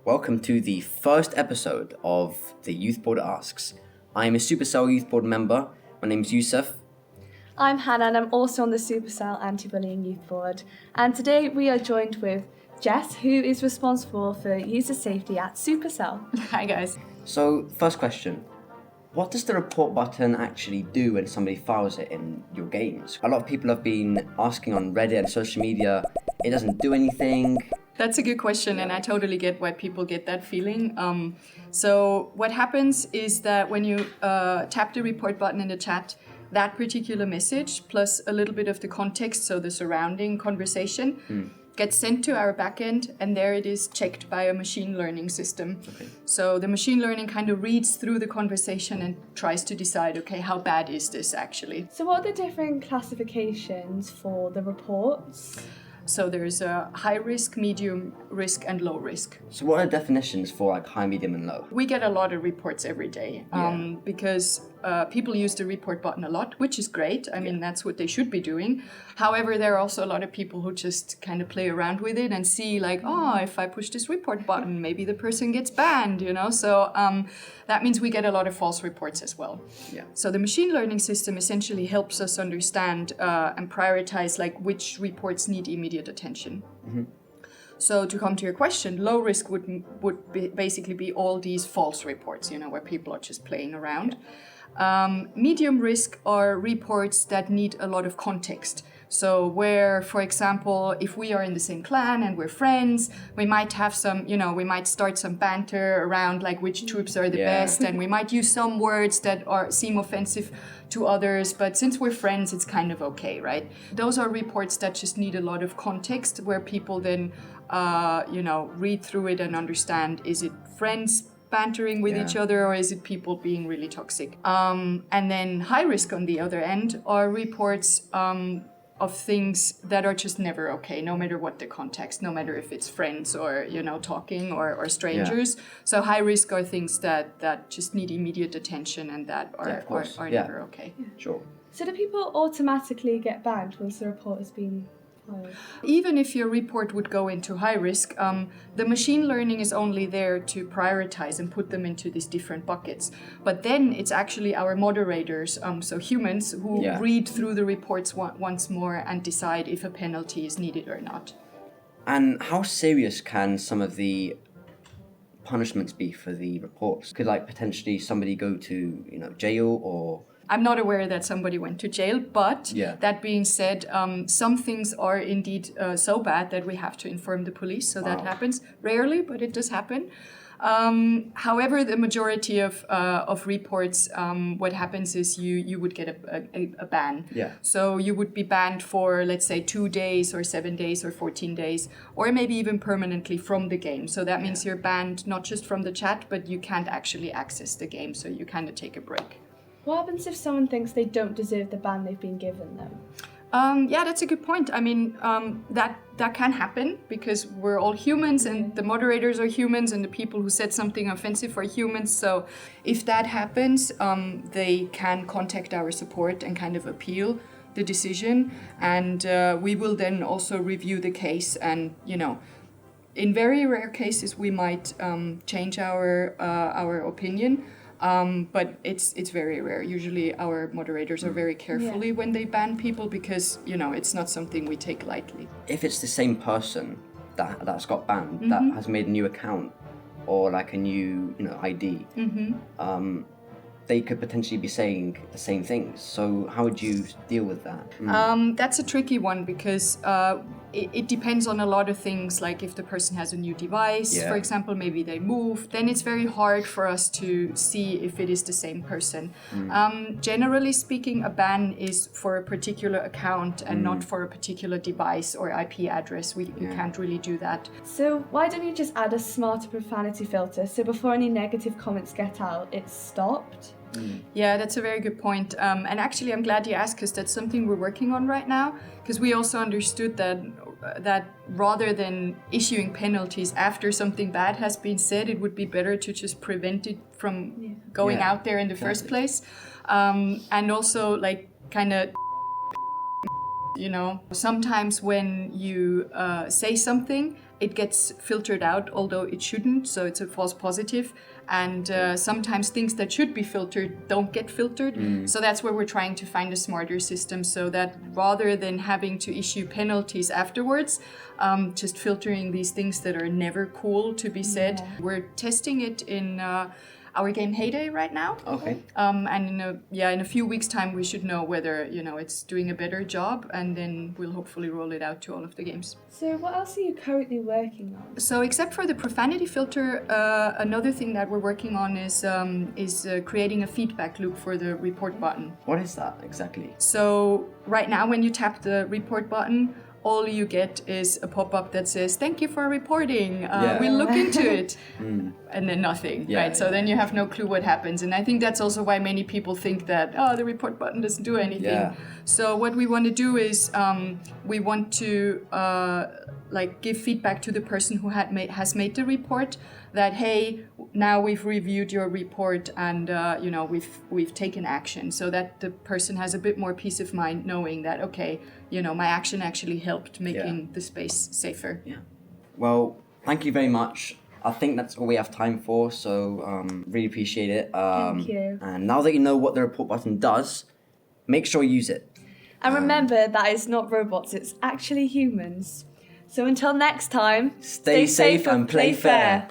Welcome to the first episode of the Youth Board Asks. I am a Supercell Youth Board member. My name is Youcef. I'm Hannah and I'm also on the Supercell Anti-Bullying Youth Board. And today we are joined with Jess, who is responsible for user safety at Supercell. Hi guys. So, first question. What does the report button actually do when somebody files it in your games? A lot of people have been asking on Reddit and social media, it doesn't do anything. That's a good question, and I totally get why people get that feeling. So what happens is that when you tap the report button in the chat, that particular message plus a little bit of the context, so the surrounding conversation, gets sent to our backend, and there it is checked by a machine learning system. Okay. So the machine learning kind of reads through the conversation and tries to decide, okay, how bad is this actually? So what are the different classifications for the reports? So there's a high risk, medium risk, and low risk. So what are the definitions for like high, medium and low? We get a lot of reports every day because people use the report button a lot, which is great. I mean, that's what they should be doing. However, there are also a lot of people who just kind of play around with it and see like, oh, if I push this report button, maybe the person gets banned, you know? So that means we get a lot of false reports as well. Yeah. So the machine learning system essentially helps us understand and prioritize like which reports need immediate attention. Mm-hmm. So to come to your question, low risk would basically be all these false reports, you know, where people are just playing around. Medium risk are reports that need a lot of context. So where, for example, if we are in the same clan and we're friends, we might have some, you know, we might start some banter around like which troops are the best, and we might use some words that seem offensive to others, but since we're friends, it's kind of okay, right? Those are reports that just need a lot of context where people then, read through it and understand, is it friends bantering with each other, or is it people being really toxic? And then high risk on the other end are reports of things that are just never okay, no matter what the context, no matter if it's friends or, you know, talking or strangers. Yeah. So high risk are things that just need immediate attention and that are never okay. Yeah. Sure. So do people automatically get banned once the report has been filed? Even if your report would go into high risk, the machine learning is only there to prioritize and put them into these different buckets. But then it's actually our moderators, so humans, who read through the reports once more and decide if a penalty is needed or not. And how serious can some of the punishments be for the reports? Could like potentially somebody go to, you know, jail or... I'm not aware that somebody went to jail, but that being said, some things are indeed so bad that we have to inform the police. So that happens rarely, but it does happen. However, the majority of reports, what happens is you would get a ban. Yeah. So you would be banned for, let's say, 2 days or 7 days or 14 days, or maybe even permanently from the game. So that means you're banned not just from the chat, but you can't actually access the game. So you kind of take a break. What happens if someone thinks they don't deserve the ban they've been given them? That's a good point. I mean, that can happen because we're all humans and the moderators are humans and the people who said something offensive are humans. So if that happens, they can contact our support and kind of appeal the decision. And we will then also review the case and, you know, in very rare cases, we might change our opinion. But it's very rare. Usually our moderators are very carefully when they ban people because, you know, it's not something we take lightly. If it's the same person that's got banned, that has made a new account or like a new, you know, ID, they could potentially be saying the same things. So how would you deal with that? That's a tricky one because it depends on a lot of things, like if the person has a new device, for example, maybe they moved, then it's very hard for us to see if it is the same person. Generally speaking, a ban is for a particular account and not for a particular device or IP address. We can't really do that. So why don't you just add a smarter profanity filter so before any negative comments get out, it's stopped? Yeah, that's a very good point. And actually, I'm glad you asked because that's something we're working on right now. Because we also understood that rather than issuing penalties after something bad has been said, it would be better to just prevent it from going out there in the first place. And also, like, kind of You know, sometimes when you say something, it gets filtered out, although it shouldn't, so it's a false positive. And sometimes things that should be filtered don't get filtered. So that's where we're trying to find a smarter system, so that rather than having to issue penalties afterwards, just filtering these things that are never cool to be said. We're testing it in our game Heyday right now. Okay. And in a few weeks' time, we should know whether it's doing a better job, and then we'll hopefully roll it out to all of the games. So what else are you currently working on? So except for the profanity filter, another thing that we're working on is creating a feedback loop for the report button. What is that exactly? So right now, when you tap the report button, all you get is a pop-up that says, "Thank you for reporting. We'll look into it." And then nothing, right? So then you have no clue what happens. And I think that's also why many people think that, the report button doesn't do anything. Yeah. So what we want to do is we want to give feedback to the person who has made the report that, hey, now we've reviewed your report and we've taken action, so that the person has a bit more peace of mind knowing that, okay, my action actually helped making the space safer. Yeah. Well, thank you very much. I think that's all we have time for, so really appreciate it. Thank you. And now that you know what the report button does, make sure you use it. And remember that it's not robots, it's actually humans. So until next time, Stay safe and play fair.